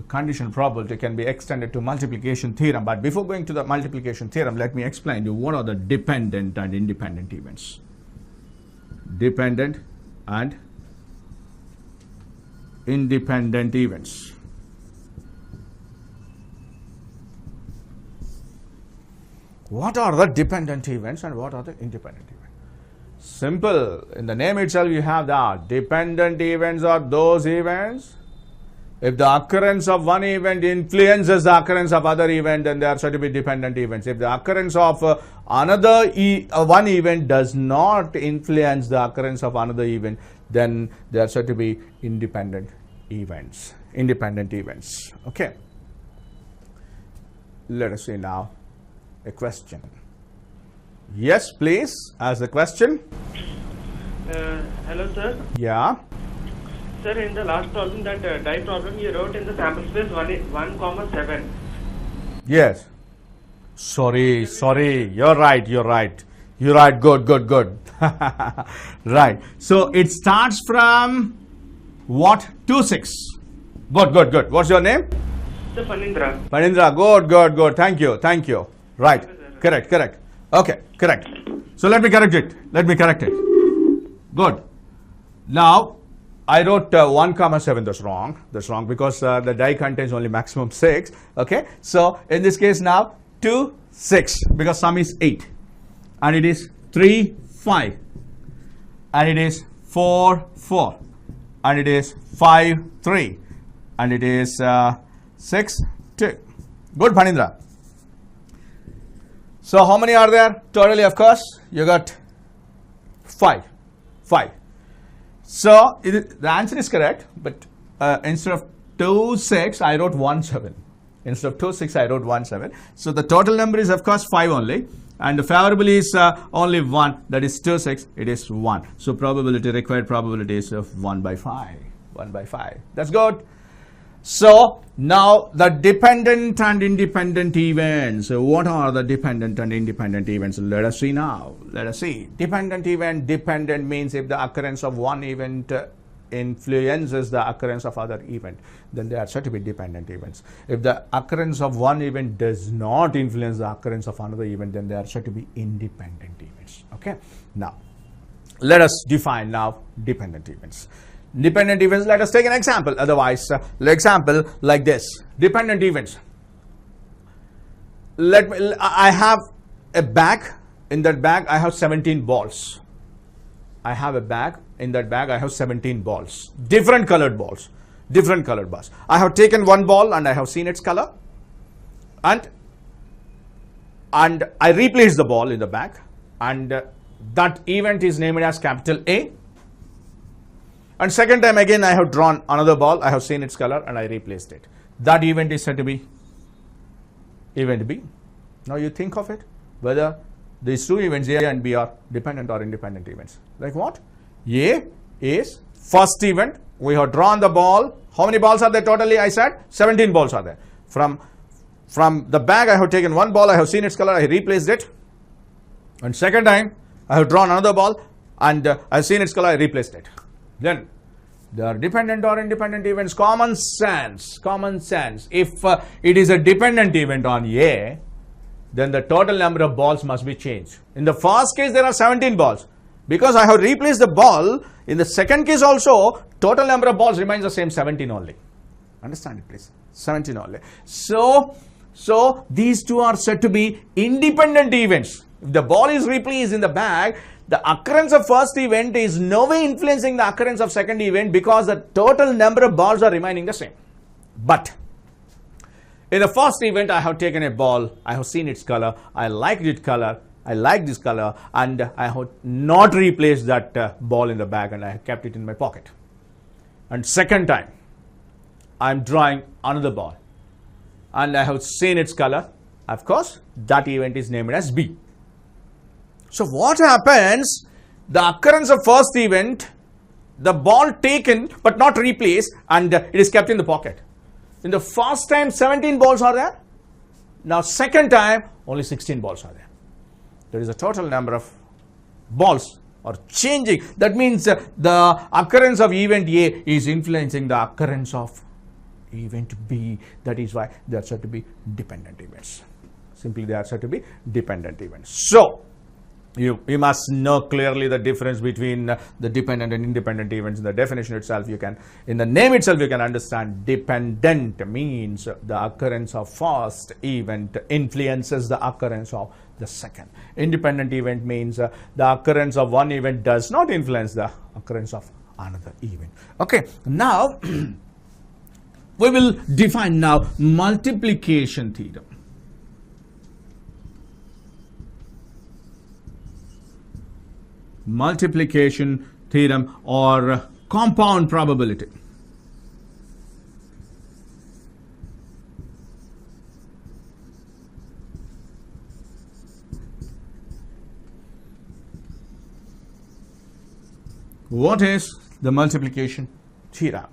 conditional probability can be extended to multiplication theorem. But before going to the multiplication theorem, let me explain to you what are the dependent and independent events. Dependent and independent events. What are the dependent events and what are the independent events? Simple. In the name itself you have that. Dependent events are those events if the occurrence of one event influences the occurrence of other event, then they are said to be dependent events. If the occurrence of one event does not influence the occurrence of another event, then they are said to be independent events. Independent events. Okay. Let us see now a question. Yes, please. Ask the question. Hello, sir. Yeah. Sir, in the last problem, that die problem, you wrote in the sample space 1, 7. Yes. Sorry. You're right. Good. Right. So it starts from what? 2, 6. Good. What's your name? Sir, Phanindra. Phanindra. Good. Thank you. Right. Correct. Okay, correct. So let me correct it. Good. Now, I wrote 1, 7. That's wrong because the die contains only maximum 6. Okay. So in this case now 2, 6 because sum is 8, and it is 3, 5, and it is 4, 4, and it is 5, 3, and it is 6, 2. Good, Phanindra. So how many are there? Totally, of course, you got 5. So the answer is correct, but instead of 2, 6, I wrote 1, 7. Instead of 2, 6, I wrote 1, 7. So the total number is of course 5 only, and the favorable is only 1. That is 2, 6. It is 1. So required probability is of 1 by 5. 1 by 5. That's good. So now the dependent and independent events. What are the dependent and independent events? Let us see now. Dependent event. Dependent means if the occurrence of one event influences the occurrence of other event, then they are said to be dependent events. If the occurrence of one event does not influence the occurrence of another event, then they are said to be independent events. Okay. Now let us define now dependent events. Dependent events, let us take an example. Otherwise, example like this. Dependent events. I have a bag. In that bag, I have 17 balls. I have a bag. In that bag, I have 17 balls. Different colored balls. I have taken one ball and I have seen its color. And I replace the ball in the bag. And that event is named as capital A. And second time again I have drawn another ball, I have seen its color and I replaced it. That event is said to be event B. Now you think of it, whether these two events A and B are dependent or independent events. Like what? A is first event, we have drawn the ball. How many balls are there totally? I said 17 balls are there. From the bag I have taken one ball, I have seen its color, I replaced it. And second time I have drawn another ball and I have seen its color, I replaced it. Then they are dependent or independent events. Common sense. If it is a dependent event on A, then the total number of balls must be changed. In the first case, there are 17 balls. Because I have replaced the ball, in the second case also, total number of balls remains the same, 17 only. Understand it, please. 17 only. So these two are said to be independent events. If the ball is replaced in the bag, the occurrence of first event is no way influencing the occurrence of second event because the total number of balls are remaining the same. But in the first event, I have taken a ball, I have seen its color, I like this color, and I have not replaced that ball in the bag and I have kept it in my pocket. And second time, I am drawing another ball and I have seen its color. Of course, that event is named as B. So what happens? The occurrence of first event, the ball taken but not replaced, and it is kept in the pocket. In the first time 17 balls are there. Now second time only 16 balls are there. There is a total number of balls are changing. That means the occurrence of event A is influencing the occurrence of event B. That is why they are said to be dependent events. Simply they are said to be dependent events. So you must know clearly the difference between the dependent and independent events. In the definition itself, you can, in the name itself, you can understand dependent means the occurrence of first event influences the occurrence of the second. Independent event means the occurrence of one event does not influence the occurrence of another event. Okay, now we will define now multiplication theorem. Multiplication theorem or compound probability. What is the multiplication theorem?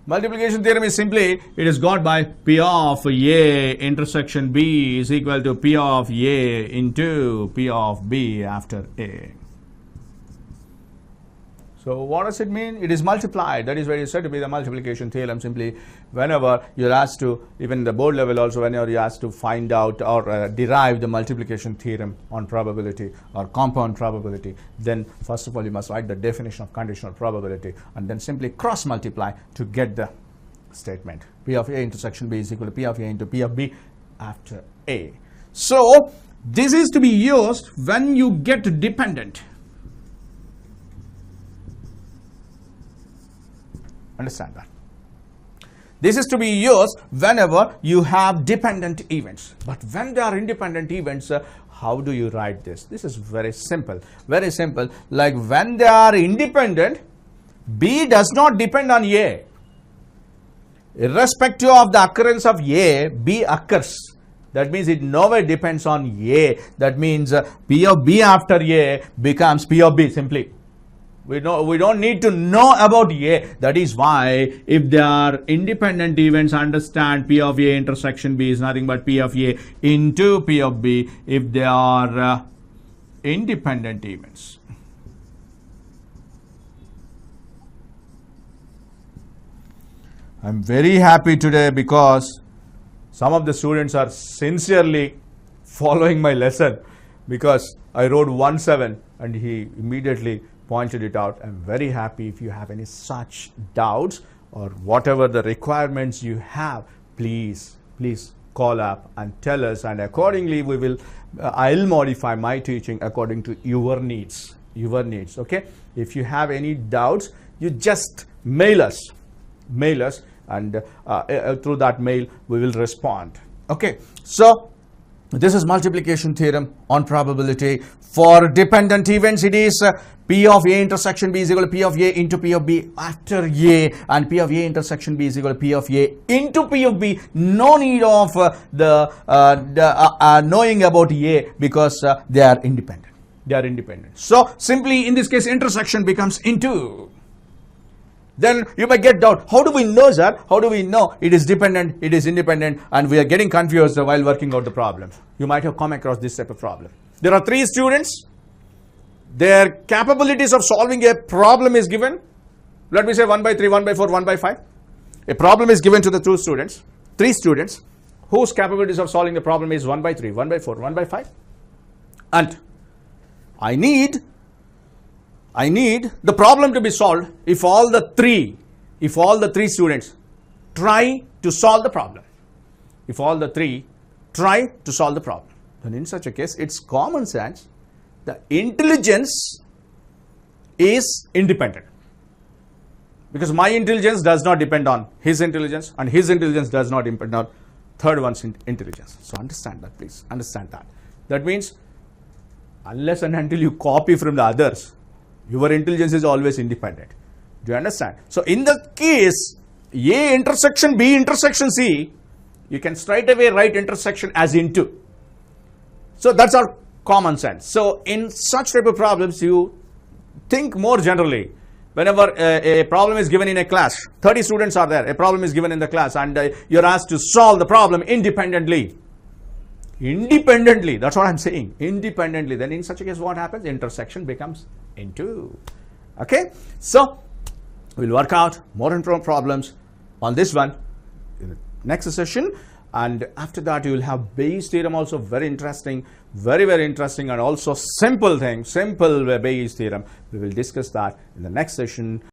Multiplication theorem is simply, it is got by P of A intersection B is equal to P of A into P of B after A. So what does it mean? It is multiplied. That is why it is said to be the multiplication theorem. Simply, whenever you're asked to, even the board level also, whenever you're asked to find out or derive the multiplication theorem on probability or compound probability, then first of all you must write the definition of conditional probability and then simply cross multiply to get the statement. P of A intersection B is equal to P of A into P of B after A. So this is to be used when you get dependent. Understand that. This is to be used whenever you have dependent events. But when there are independent events, how do you write this? This is very simple. Very simple. Like when they are independent, B does not depend on A. Irrespective of the occurrence of A, B occurs. That means it nowhere depends on A. That means P of B after A becomes P of B simply. We don't need to know about A. That is why if there are independent events, understand P of A intersection B is nothing but P of A into P of B if they are independent events. I'm very happy today because some of the students are sincerely following my lesson, because I wrote 1-7 and he immediately pointed it out. I'm very happy. If you have any such doubts or whatever the requirements you have, please call up and tell us, and accordingly we will I'll modify my teaching according to your needs. Okay, if you have any doubts, you just mail us and through that mail we will respond. Okay, so this is multiplication theorem on probability. For dependent events, it is P of A intersection B is equal to P of A into P of B after A, and P of A intersection B is equal to P of A into P of B. No need of knowing about A, because they are independent. So simply in this case intersection becomes into. Then you may get doubt. How do we know, sir? How do we know it is dependent, it is independent, and we are getting confused while working out the problem? You might have come across this type of problem. There are 3 students. Their capabilities of solving a problem is given. Let me say 1 by 3, 1 by 4, 1 by 5. A problem is given to the 3 students, whose capabilities of solving the problem is 1 by 3, 1 by 4, 1 by 5. And I need the problem to be solved if all the three students try to solve the problem. If all the 3 try to solve the problem, then in such a case, it's common sense, the intelligence is independent. Because my intelligence does not depend on his intelligence, and his intelligence does not depend on third one's intelligence. So understand that, please. Understand that. That means unless and until you copy from the others, your intelligence is always independent. Do you understand? So in the case A intersection B intersection C, you can straight away write intersection as into. So that's our common sense. So in such type of problems, you think more generally. Whenever a problem is given in a class, 30 students are there, a problem is given in the class, and you're asked to solve the problem independently. That's what I'm saying. Independently. Then in such a case, what happens? Intersection becomes into. Okay. So we'll work out more and more problems on this one in the next session. And after that, you will have Bayes theorem, also very interesting, very interesting, and also simple thing, simple Bayes theorem. We will discuss that in the next session.